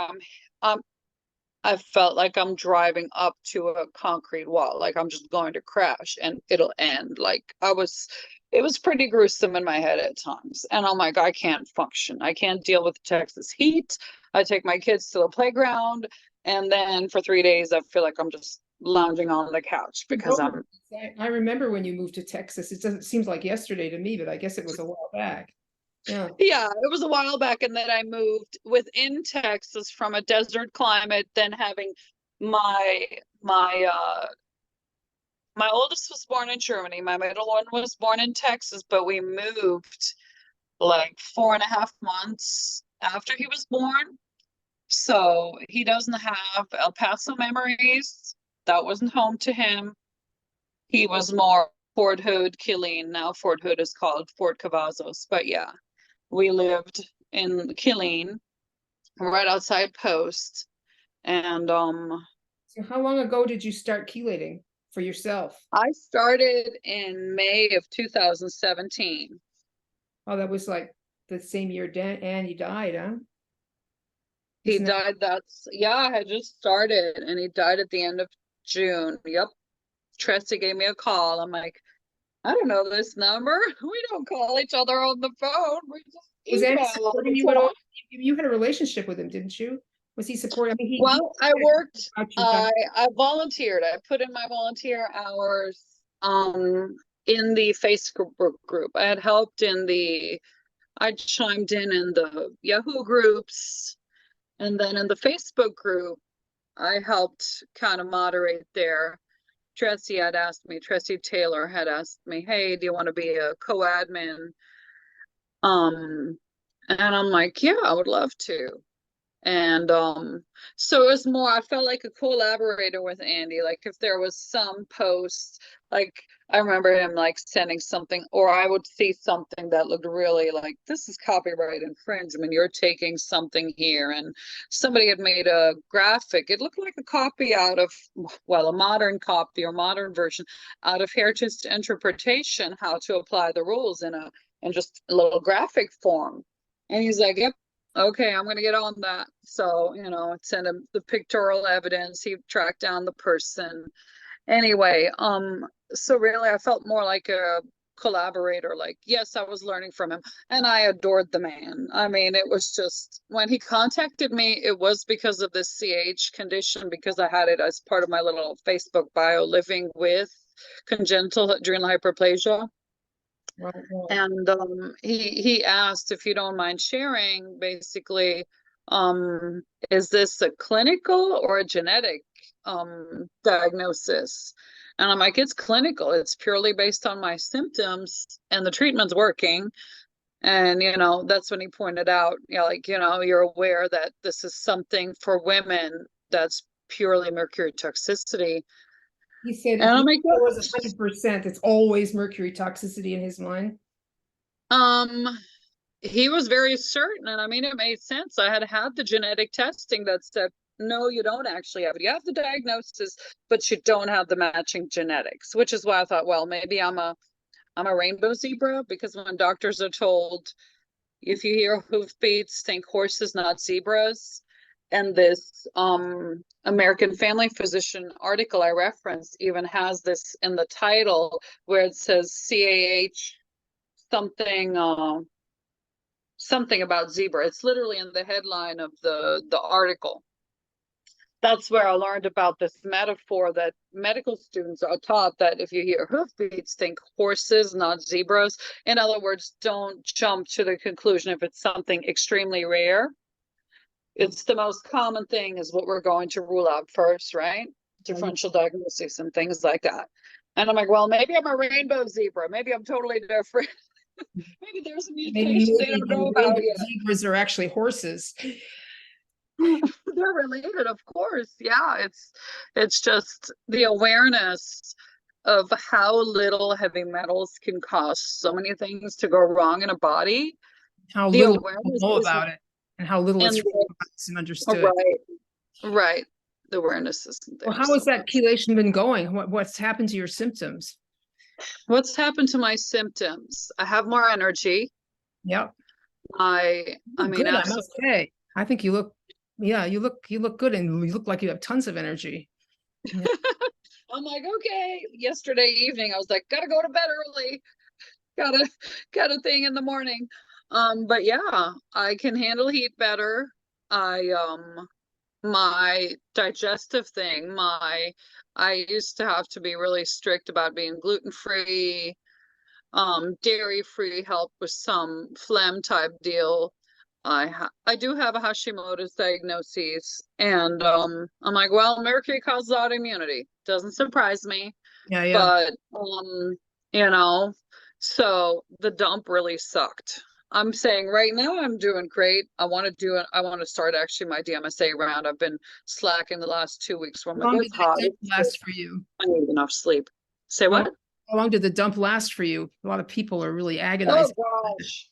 I felt like I'm driving up to a concrete wall, like I'm just going to crash and it'll end. It was pretty gruesome in my head at times. And I'm like, I can't function. I can't deal with the Texas heat. I take my kids to the playground, and then for 3 days, I feel like I'm just lounging on the couch because I remember when you moved to Texas. It doesn't seem like yesterday to me, but I guess it was a while back. Yeah, it was a while back. And then I moved within Texas from a desert climate, then having my my oldest was born in Germany. My middle one was born in Texas, but we moved like 4.5 months after he was born. So he doesn't have El Paso memories. That wasn't home to him. He was more Fort Hood, Killeen. Now Fort Hood is called Fort Cavazos. But yeah, we lived in Killeen, right outside Post. And So how long ago did you start chelating for yourself? I started in May of 2017. Oh, that was like the same year Andy died, huh? He Isn't that died, yeah, I had just started, and he died at the end of June. Yep. Tressie gave me a call. I'm like, I don't know this number. We don't call each other on the phone. We was just Andy email all supporting the you at all? time. You had a relationship with him, didn't you? Was he supporting? I mean, Well, I worked, about your diet. I volunteered. I put in my volunteer hours in the Facebook group. I had helped I chimed in the Yahoo groups, and then in the Facebook group, I helped kind of moderate there. Tressie Taylor had asked me, hey, do you want to be a co-admin? And I'm like, yeah, I would love to. And so it was more, I felt like a collaborator with Andy. Like if there was some post, like I remember him like sending something, or I would see something that looked really like, this is copyright infringement. You're taking something here. And somebody had made a graphic. It looked like a copy out of, well, a modern copy or modern version out of Heritage Interpretation, how to apply the rules in just a little graphic form. And he's like, yep. Okay, I'm gonna get on that. So, send him the pictorial evidence. He tracked down the person. Anyway, so really I felt more like a collaborator. Like, yes, I was learning from him, and I adored the man. I mean, it was just when he contacted me, it was because of this CH condition, because I had it as part of my little Facebook bio, living with congenital adrenal hyperplasia. Right, right. And he asked, if you don't mind sharing, basically, is this a clinical or a genetic diagnosis? And I'm like, it's clinical. It's purely based on my symptoms, and the treatment's working. And that's when he pointed out, you're aware that this is something for women that's purely mercury toxicity. He said And if I'm he like, was 100%, it's always mercury toxicity in his mind. um, he was very certain, and I mean, it made sense. I had the genetic testing that said, no, you don't actually have it. You have the diagnosis, but you don't have the matching genetics, which is why I thought, well, maybe I'm a rainbow zebra, because when doctors are told, if you hear hoofbeats, think horses, not zebras. And this American Family Physician article I referenced even has this in the title, where it says CAH something about zebra. It's literally in the headline of the article. That's where I learned about this metaphor that medical students are taught, that if you hear hoofbeats, think horses, not zebras. In other words, don't jump to the conclusion if it's something extremely rare. It's the most common thing is what we're going to rule out first, right? Differential diagnosis and things like that. And I'm like, well, maybe I'm a rainbow zebra. Maybe I'm totally different. Maybe there's a mutation they don't know about yet. Zebras are actually horses. They're related, of course. Yeah, it's just the awareness of how little heavy metals can cause so many things to go wrong in a body. How The little people awareness know about it, and how little it's understood. Right. The awareness isn't there. Well, how has that chelation been going? What's happened to your symptoms? What's happened to my symptoms? I have more energy. Yep. I mean, good, I must say. I think you look, yeah, you look good, and you look like you have tons of energy. Yeah. I'm like, okay. Yesterday evening, I was like, gotta go to bed early. Got a thing in the morning. But yeah, I can handle heat better. My digestive thing, I used to have to be really strict about being gluten-free, dairy-free, help with some phlegm type deal. I do have a Hashimoto's diagnosis, and I'm like, well, mercury causes autoimmunity. Doesn't surprise me. Yeah, yeah. But you know, so the dump really sucked. I'm saying right now I'm doing great. I want to start actually my DMSA round. I've been slacking the last 2 weeks where I'm How like, long did it's that hot. dump last for you? I need enough sleep. Say How, what? how long did the dump last for you? A lot of people are really Oh agonizing. gosh.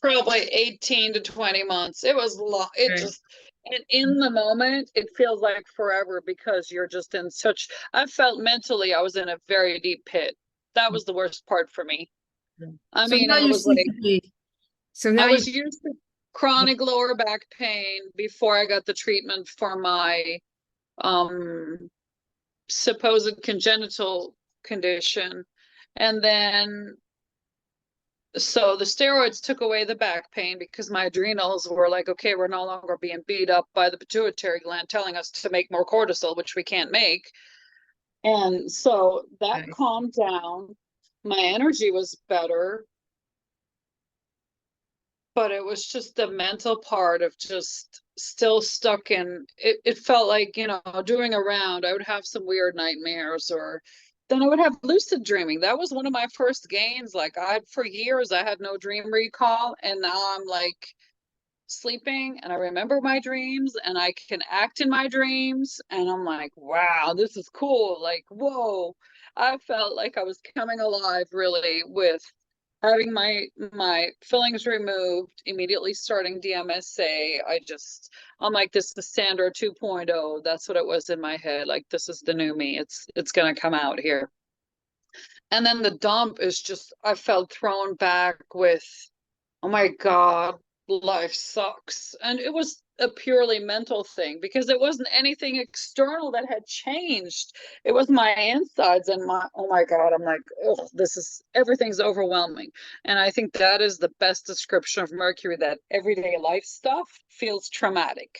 Probably 18 to 20 months. It was long. It Okay. just, and in the moment, it feels like forever because you're just in such, I felt mentally I was in a very deep pit. That was the worst part for me. I So mean, now I you was seem like, to be, so I now you, was used to chronic lower back pain before I got the treatment for my um supposed congenital condition. And then so the steroids took away the back pain because my adrenals were like, okay, we're no longer being beat up by the pituitary gland telling us to make more cortisol, which we can't make. And so that okay. calmed down. My energy was better, but it was just the mental part of just still stuck in it felt like, doing a round, I would have some weird nightmares, or then I would have lucid dreaming. That was one of my first gains. Like, for years I had no dream recall, and now I'm like sleeping and I remember my dreams and I can act in my dreams, and I'm like, wow, this is cool. Like, whoa. I felt like I was coming alive really with having my fillings removed, immediately starting DMSA. I'm like, this is Sandra 2.0. That's what it was in my head. Like, this is the new me. It's gonna come out here. And then the dump is just, I felt thrown back with, oh my God, life sucks. And it was a purely mental thing because it wasn't anything external that had changed. It was my insides and oh my God, I'm like, oh, everything's overwhelming. And I think that is the best description of Mercury, that everyday life stuff feels traumatic.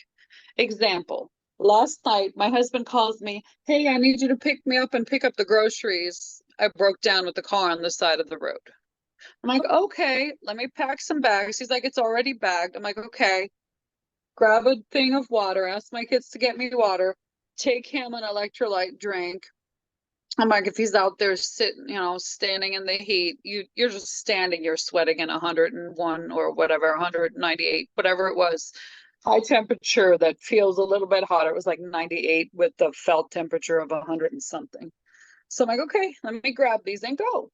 Example. Last night, my husband calls me, hey, I need you to pick me up and pick up the groceries. I broke down with the car on the side of the road. I'm like, okay, let me pack some bags. He's like, it's already bagged. I'm like, okay, grab a thing of water, ask my kids to get me water, take him an electrolyte drink. I'm like, if he's out there sitting, standing in the heat, you're just standing, you're sweating in 101 or whatever, 198, whatever it was. High temperature that feels a little bit hotter. It was like 98 with the felt temperature of 100 and something. So I'm like, okay, let me grab these and go.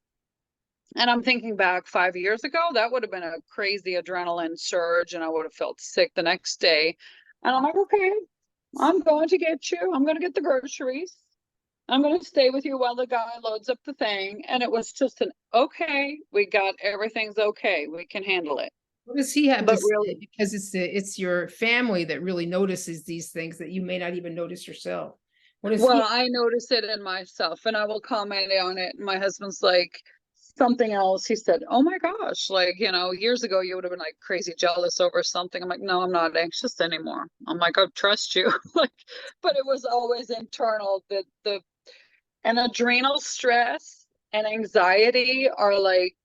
And I'm thinking back 5 years ago, that would have been a crazy adrenaline surge, and I would have felt sick the next day. And I'm like, okay, I'm going to get you. I'm going to get the groceries. I'm going to stay with you while the guy loads up the thing. And it was just okay, we got everything's okay. We can handle it. What does he have to But say? really, Because it's your family that really notices these things that you may not even notice yourself. What does he? well, I notice it in myself and I will comment on it. And my husband's like, something else. He said, oh my gosh, like, years ago you would have been like crazy jealous over something. I'm like, no, I'm not anxious anymore. I'm like, I trust you. Like, but it was always internal. The and adrenal stress and anxiety are like,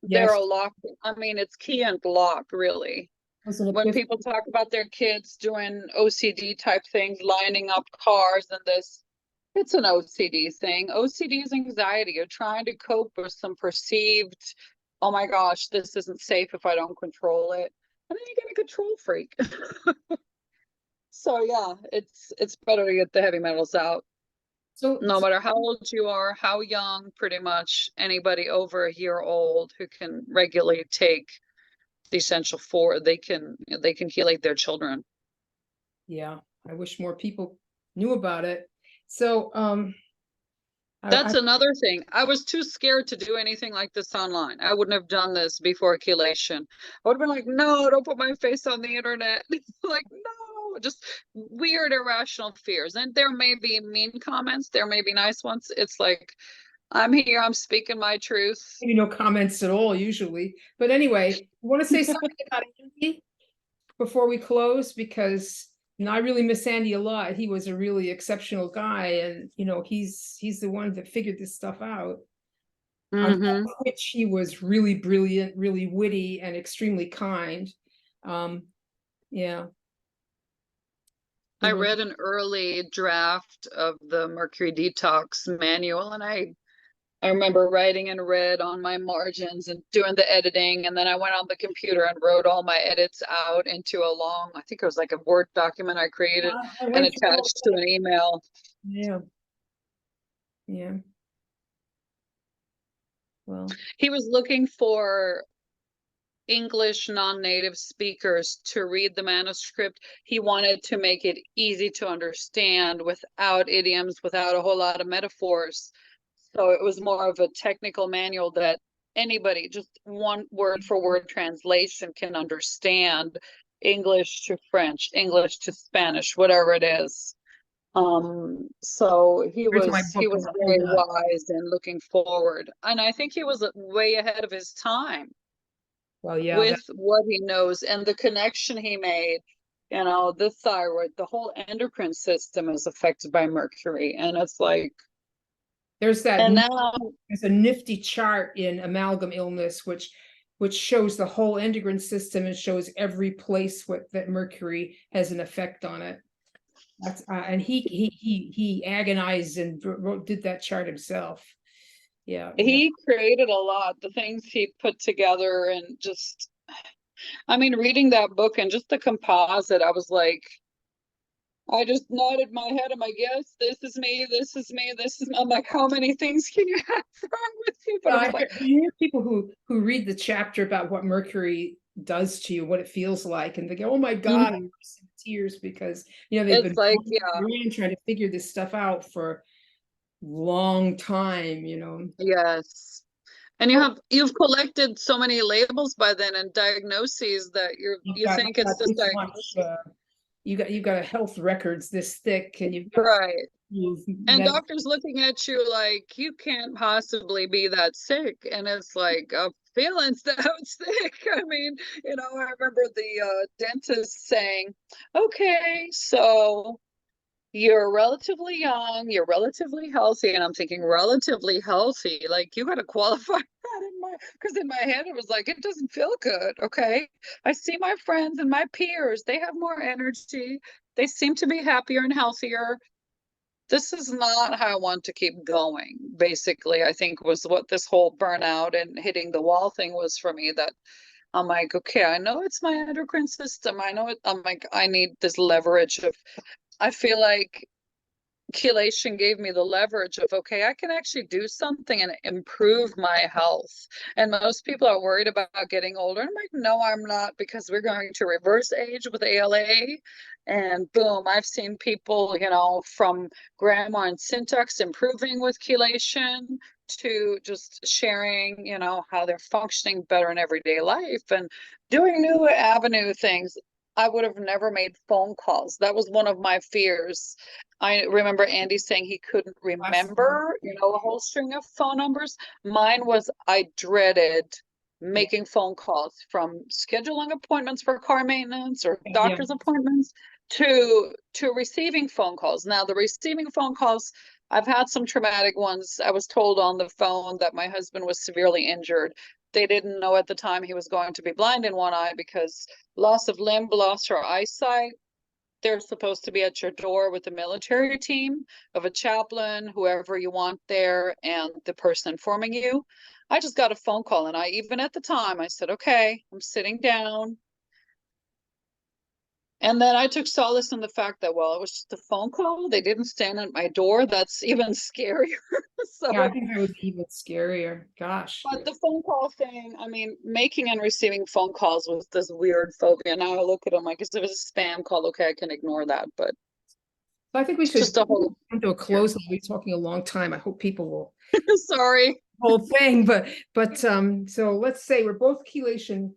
they're Yes, a lock. I mean, it's key and lock, really. was an When epiphany. people talk about their kids doing OCD type things, lining up cars and this, it's an OCD thing. OCD is anxiety. You're trying to cope with some perceived, oh my gosh, this isn't safe if I don't control it. And then you get a control freak. So yeah, it's better to get the heavy metals out. So, No matter how old you are, how young, pretty much anybody over a year old who can regularly take the essential four, they can chelate their children. yeah, I wish more people knew about it. So, That's I another thing. I was too scared to do anything like this online. I wouldn't have done this before chelation. I would have been like, no, don't put my face on the internet. Like, no, just weird, irrational fears. And there may be mean comments, there may be nice ones. It's like, I'm here, I'm speaking my truth. maybe no comments at all usually. But anyway, I want to say something about Andy before we close, because I really miss Andy a lot. He was a really exceptional guy, and he's the one that figured this stuff out. On top Mm-hmm. of which he was really brilliant, really witty, and extremely kind. Yeah. I read an early draft of the Mercury detox manual, and I remember writing in red on my margins and doing the editing, and then I went on the computer and wrote all my edits out into a long, I think it was like a Word document I created I and went through all attached to an email. Yeah. Yeah. Well, He was looking for English non-native speakers to read the manuscript. He wanted to make it easy to understand without idioms, without a whole lot of metaphors. So it was more of a technical manual that anybody, just one word for word translation, can understand. English to French, English to Spanish, whatever it is. So he here's my was book. very wise and looking forward. And I think he was way ahead of his time Well, yeah, with what he knows and the connection he made. You know, the thyroid, the whole endocrine system is affected by mercury. And it's like, there's and now a nifty chart in amalgam illness, which shows the whole endocrine system and shows every place that mercury has an effect on it. That's and he agonized and did that chart himself. Yeah, he created a lot, the things he put together, and just, I mean, reading that book and just the composite, I was like, I just nodded my head. I'm like, yes, this is me, this is me, this is me. I'm like, how many things can you have wrong with you? But I like, hear people who read the chapter about what mercury does to you, what it feels like, and they go, "Oh my God," I burst into tears because they've it's been like, yeah, trying to figure this stuff out for a long time. yes. And you've collected so many labels by then and diagnoses that you think it's Got this this much, diagnosis. you've got a health records this thick, and you've got Right. And med- doctors looking at you like you can't possibly be that sick. And it's like a feeling that sick. I mean, I remember the dentist saying, okay, so you're relatively young, you're relatively healthy. And I'm thinking, relatively healthy, like you got to qualify that because in my head it was like, it doesn't feel good. Okay. I see my friends and my peers, they have more energy. They seem to be happier and healthier. This is not how I want to keep going, basically, I think was what this whole burnout and hitting the wall thing was for me. That I'm like, okay, I know it's my endocrine system. I know it. I'm like, I need this leverage of, I feel like chelation gave me the leverage of, okay, I can actually do something and improve my health. And most people are worried about getting older. I'm like, no, I'm not, because we're going to reverse age with ALA. And boom, I've seen people, from grandma and syntax improving with chelation to just sharing, how they're functioning better in everyday life and doing new avenue things. I would have never made phone calls. That was one of my fears. I remember Andy saying he couldn't remember, a whole string of phone numbers. Mine was, I dreaded making phone calls, from scheduling appointments for car maintenance or doctor's appointments to receiving phone calls. Now, the receiving phone calls, I've had some traumatic ones. I was told on the phone that my husband was severely injured. They didn't know at the time he was going to be blind in one eye because loss of limb, loss or eyesight. They're supposed to be at your door with a military team of a chaplain, whoever you want there, and the person informing you. I just got a phone call, and even at the time, I said, okay, I'm sitting down. And then I took solace in the fact that, well, it was just a phone call. They didn't stand at my door. That's even scarier. Yeah, I think that was even scarier. Gosh. But the phone call thing, I mean, making and receiving phone calls was this weird phobia. Now I look at them like, if it was a spam call, okay, I can ignore that. But So I think we it's should just a whole come to a close. We've been talking a long time. I hope people will sorry. whole thing, but so let's say we're both chelation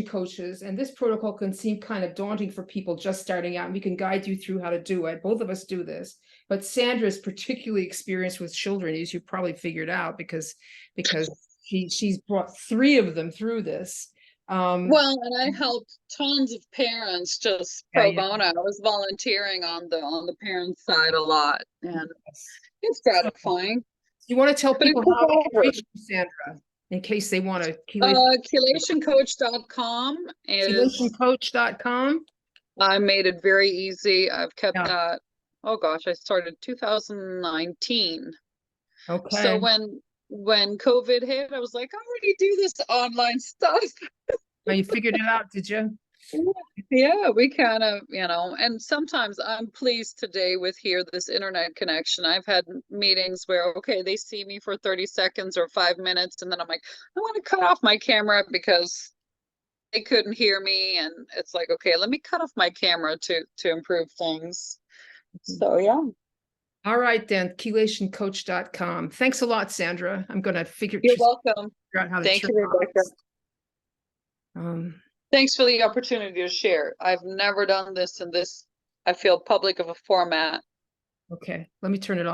coaches, and this protocol can seem kind of daunting for people just starting out, and we can guide you through how to do it. Both of us do this, but Sandra is particularly experienced with children, as you probably figured out, because she's brought 3 of them through this. Well, and I helped tons of parents just pro bono. I was volunteering on the parent side a lot, and it's gratifying. You want to tell But it people took how they can over. reach you, Sandra, in case they want to Chelationcoach.com and chelationcoach.com. I made it very easy. I've kept Yeah. that. Oh gosh, I started 2019. So Okay. when COVID hit, I was like, I already do this online stuff. Now you figured it out, did you? Yeah, we kind of, and sometimes I'm pleased today with here this internet connection. I've had meetings where, okay, they see me for 30 seconds or 5 minutes, and then I'm like, I want to cut off my camera because they couldn't hear me. And it's like, okay, let me cut off my camera to improve things. So yeah. All right, then, chelationcoach.com. Thanks a lot, Sandra. I'm going to figure You're welcome. out how to Thank turn you, Rebecca. on. Thanks for the opportunity to share. I've never done this in this, I feel, public of a format. Okay, let me turn it off.